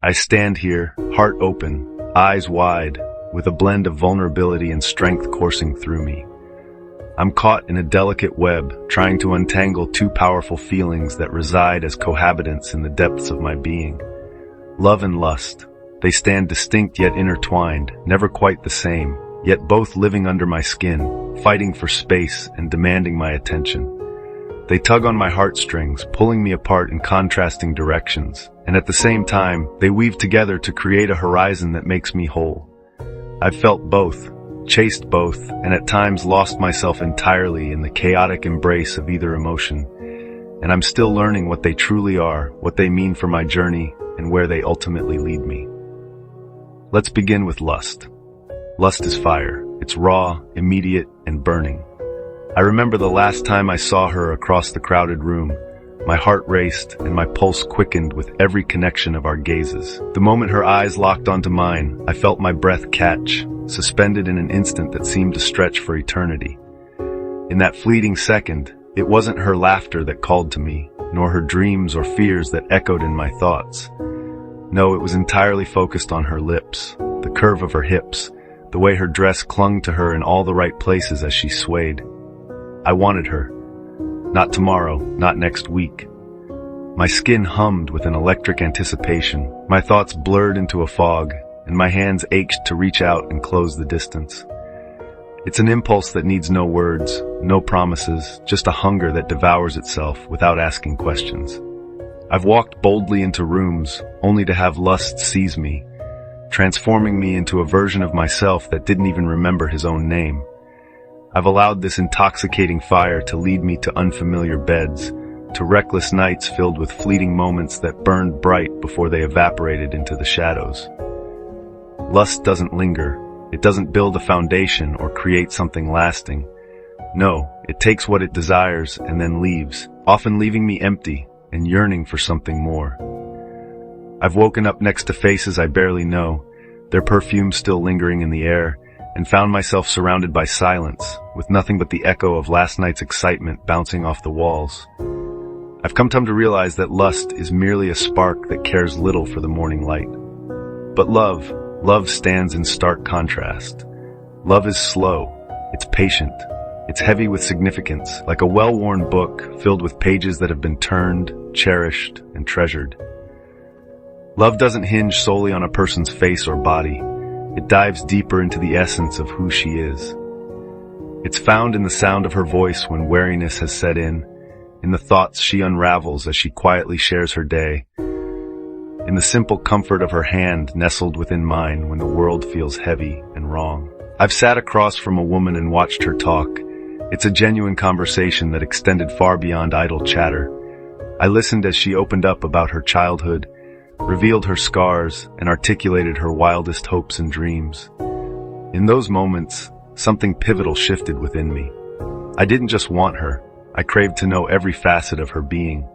I stand here, heart open, eyes wide, with a blend of vulnerability and strength coursing through me. I'm caught in a delicate web, trying to untangle two powerful feelings that reside as cohabitants in the depths of my being. Love and lust. They stand distinct yet intertwined, never quite the same, yet both living under my skin, fighting for space and demanding my attention. They tug on my heartstrings, pulling me apart in contrasting directions, and at the same time, they weave together to create a horizon that makes me whole. I've felt both, chased both, and at times lost myself entirely in the chaotic embrace of either emotion. And I'm still learning what they truly are, what they mean for my journey, and where they ultimately lead me. Let's begin with lust. Lust is fire. It's raw, immediate, and burning. I remember the last time I saw her across the crowded room. My heart raced and my pulse quickened with every connection of our gazes. The moment her eyes locked onto mine, I felt my breath catch, suspended in an instant that seemed to stretch for eternity. In that fleeting second, it wasn't her laughter that called to me, nor her dreams or fears that echoed in my thoughts. No, it was entirely focused on her lips, the curve of her hips, the way her dress clung to her in all the right places as she swayed. I wanted her. Not tomorrow, not next week. My skin hummed with an electric anticipation, my thoughts blurred into a fog, and my hands ached to reach out and close the distance. It's an impulse that needs no words, no promises, just a hunger that devours itself without asking questions. I've walked boldly into rooms, only to have lust seize me, transforming me into a version of myself that didn't even remember his own name. I've allowed this intoxicating fire to lead me to unfamiliar beds, to reckless nights filled with fleeting moments that burned bright before they evaporated into the shadows. Lust doesn't linger. It doesn't build a foundation or create something lasting. No, it takes what it desires and then leaves, often leaving me empty and yearning for something more. I've woken up next to faces I barely know, their perfume still lingering in the air, and found myself surrounded by silence, with nothing but the echo of last night's excitement bouncing off the walls. I've come to realize that lust is merely a spark that cares little for the morning light. But love stands in stark contrast. Love is slow, it's patient, it's heavy with significance, like a well-worn book filled with pages that have been turned, cherished, and treasured. Love doesn't hinge solely on a person's face or body. It dives deeper into the essence of who she is. It's found in the sound of her voice when weariness has set in the thoughts she unravels as she quietly shares her day, in the simple comfort of her hand nestled within mine when the world feels heavy and wrong. I've sat across from a woman and watched her talk. It's a genuine conversation that extended far beyond idle chatter. I listened as she opened up about her childhood, revealed her scars, and articulated her wildest hopes and dreams. In those moments, something pivotal shifted within me. I didn't just want her. I craved to know every facet of her being.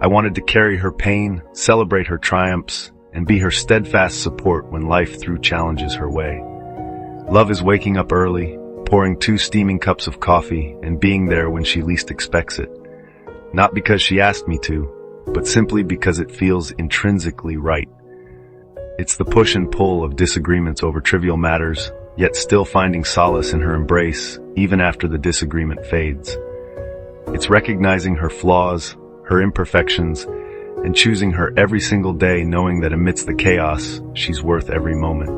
I wanted to carry her pain, celebrate her triumphs, and be her steadfast support when life threw challenges her way. Love is waking up early, pouring 2 steaming cups of coffee, and being there when she least expects it. Not because she asked me to, but simply because it feels intrinsically right. It's the push and pull of disagreements over trivial matters, yet still finding solace in her embrace, even after the disagreement fades. It's recognizing her flaws, her imperfections, and choosing her every single day knowing that amidst the chaos, she's worth every moment.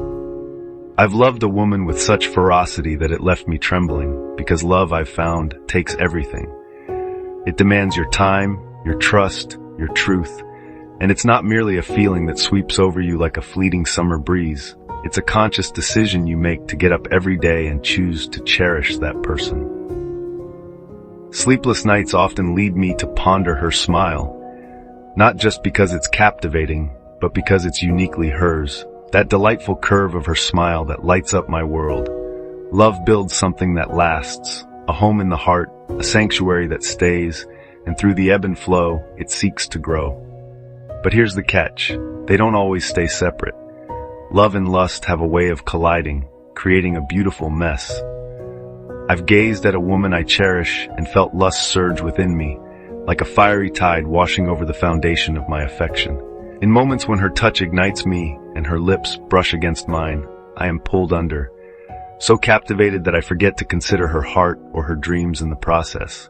I've loved a woman with such ferocity that it left me trembling, because love, I've found, takes everything. It demands your time, your trust, your truth, and it's not merely a feeling that sweeps over you like a fleeting summer breeze. It's a conscious decision you make to get up every day and choose to cherish that person. Sleepless nights often lead me to ponder her smile, not just because it's captivating, but because it's uniquely hers. That delightful curve of her smile that lights up my world. Love builds something that lasts, a home in the heart, a sanctuary that stays, and through the ebb and flow, it seeks to grow. But here's the catch. They don't always stay separate. Love and lust have a way of colliding, creating a beautiful mess. I've gazed at a woman I cherish and felt lust surge within me, like a fiery tide washing over the foundation of my affection. In moments when her touch ignites me and her lips brush against mine, I am pulled under, so captivated that I forget to consider her heart or her dreams in the process.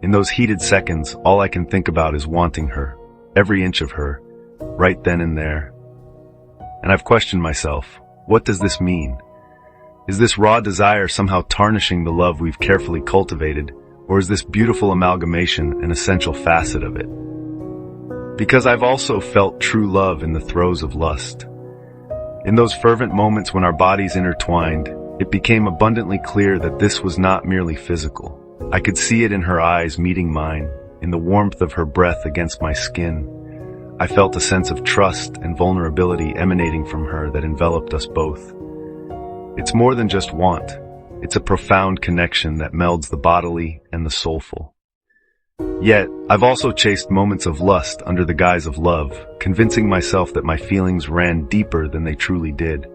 In those heated seconds, all I can think about is wanting her, every inch of her, right then and there. And I've questioned myself, what does this mean? Is this raw desire somehow tarnishing the love we've carefully cultivated, or is this beautiful amalgamation an essential facet of it? Because I've also felt true love in the throes of lust. In those fervent moments when our bodies intertwined, it became abundantly clear that this was not merely physical. I could see it in her eyes meeting mine, in the warmth of her breath against my skin. I felt a sense of trust and vulnerability emanating from her that enveloped us both. It's more than just want. It's a profound connection that melds the bodily and the soulful. Yet, I've also chased moments of lust under the guise of love, convincing myself that my feelings ran deeper than they truly did.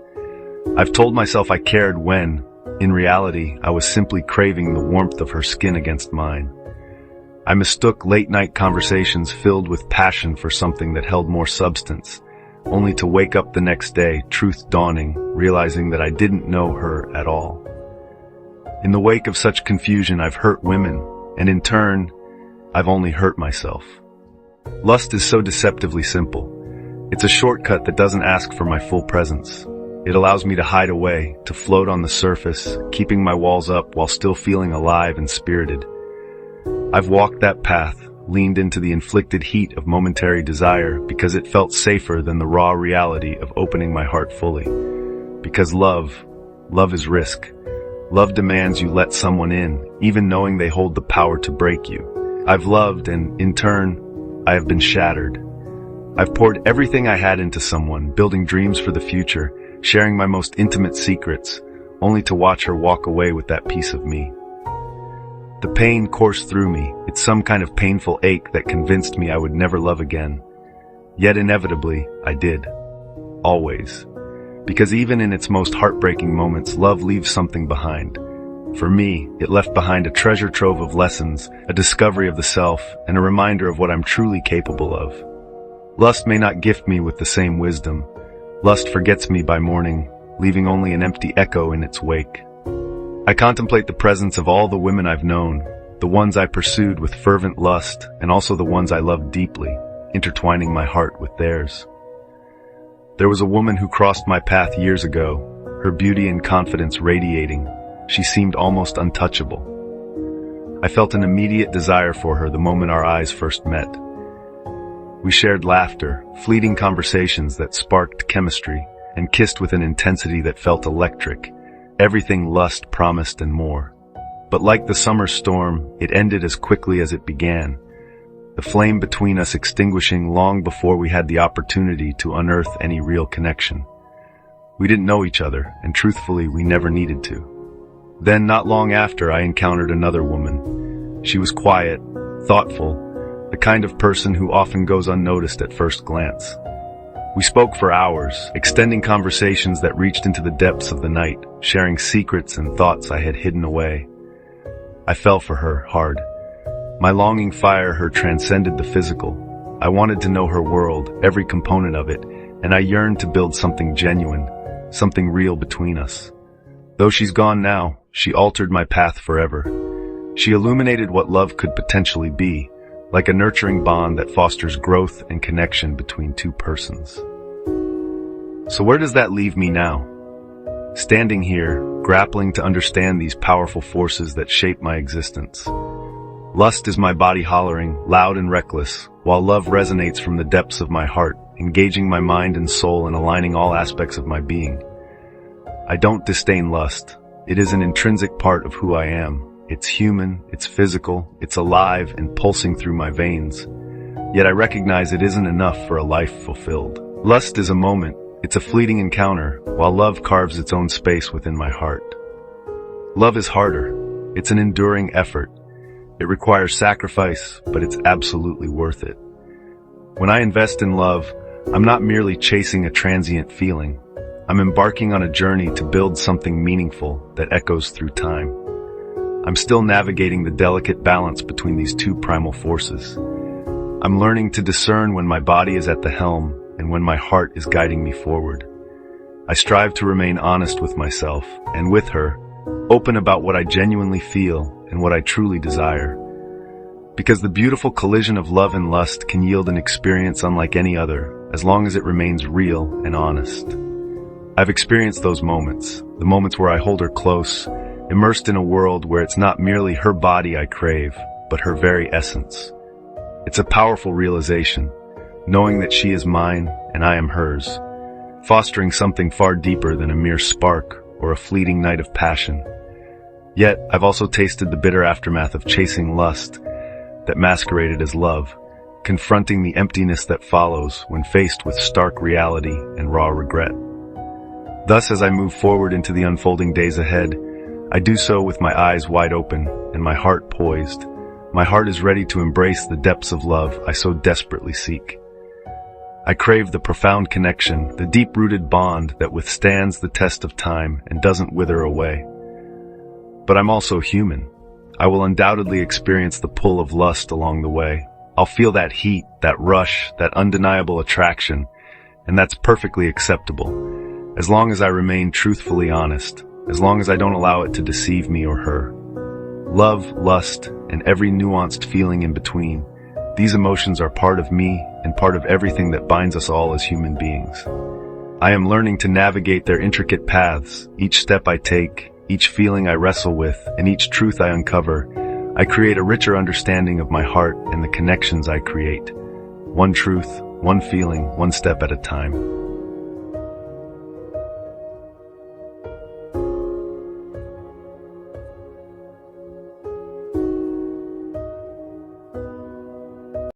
I've told myself I cared when, in reality, I was simply craving the warmth of her skin against mine. I mistook late-night conversations filled with passion for something that held more substance, only to wake up the next day, truth dawning, realizing that I didn't know her at all. In the wake of such confusion, I've hurt women, and in turn, I've only hurt myself. Lust is so deceptively simple. It's a shortcut that doesn't ask for my full presence. It allows me to hide away, to float on the surface, keeping my walls up while still feeling alive and spirited. I've walked that path, leaned into the inflicted heat of momentary desire because it felt safer than the raw reality of opening my heart fully. Because love is risk. Love demands you let someone in, even knowing they hold the power to break you. I've loved and, in turn, I have been shattered. I've poured everything I had into someone, building dreams for the future, sharing my most intimate secrets, only to watch her walk away with that piece of me. The pain coursed through me. It's some kind of painful ache that convinced me I would never love again. Yet inevitably, I did. Always. Because even in its most heartbreaking moments, love leaves something behind. For me, it left behind a treasure trove of lessons, a discovery of the self, and a reminder of what I'm truly capable of. Lust may not gift me with the same wisdom. Lust forgets me by morning, leaving only an empty echo in its wake. I contemplate the presence of all the women I've known, the ones I pursued with fervent lust, and also the ones I loved deeply, intertwining my heart with theirs. There was a woman who crossed my path years ago, her beauty and confidence radiating. She seemed almost untouchable. I felt an immediate desire for her the moment our eyes first met. We shared laughter, fleeting conversations that sparked chemistry, and kissed with an intensity that felt electric. Everything lust promised and more. But like the summer storm, it ended as quickly as it began, the flame between us extinguishing long before we had the opportunity to unearth any real connection. We didn't know each other, and truthfully, we never needed to. Then, not long after, I encountered another woman. She was quiet, thoughtful, the kind of person who often goes unnoticed at first glance. We spoke for hours, extending conversations that reached into the depths of the night, sharing secrets and thoughts I had hidden away. I fell for her hard. My longing for her transcended the physical. I wanted to know her world, every component of it, and I yearned to build something genuine, something real between us. Though she's gone now, she altered my path forever. She illuminated what love could potentially be, like a nurturing bond that fosters growth and connection between two persons. So where does that leave me now? Standing here, grappling to understand these powerful forces that shape my existence. Lust is my body hollering, loud and reckless, while love resonates from the depths of my heart, engaging my mind and soul and aligning all aspects of my being. I don't disdain lust. It is an intrinsic part of who I am. It's human, it's physical, it's alive and pulsing through my veins. Yet I recognize it isn't enough for a life fulfilled. Lust is a moment, it's a fleeting encounter, while love carves its own space within my heart. Love is harder. It's an enduring effort. It requires sacrifice, but it's absolutely worth it. When I invest in love, I'm not merely chasing a transient feeling. I'm embarking on a journey to build something meaningful that echoes through time. I'm still navigating the delicate balance between these two primal forces. I'm learning to discern when my body is at the helm and when my heart is guiding me forward. I strive to remain honest with myself and with her, open about what I genuinely feel and what I truly desire. Because the beautiful collision of love and lust can yield an experience unlike any other, as long as it remains real and honest. I've experienced those moments, the moments where I hold her close, immersed in a world where it's not merely her body I crave, but her very essence. It's a powerful realization, knowing that she is mine and I am hers, fostering something far deeper than a mere spark or a fleeting night of passion. Yet, I've also tasted the bitter aftermath of chasing lust that masqueraded as love, confronting the emptiness that follows when faced with stark reality and raw regret. Thus, as I move forward into the unfolding days ahead, I do so with my eyes wide open and my heart poised. My heart is ready to embrace the depths of love I so desperately seek. I crave the profound connection, the deep-rooted bond that withstands the test of time and doesn't wither away. But I'm also human. I will undoubtedly experience the pull of lust along the way. I'll feel that heat, that rush, that undeniable attraction, and that's perfectly acceptable, as long as I remain truthfully honest, as long as I don't allow it to deceive me or her. Love, lust, and every nuanced feeling in between, these emotions are part of me and part of everything that binds us all as human beings. I am learning to navigate their intricate paths. Each step I take, each feeling I wrestle with, and each truth I uncover, I create a richer understanding of my heart and the connections I create. One truth, one feeling, one step at a time.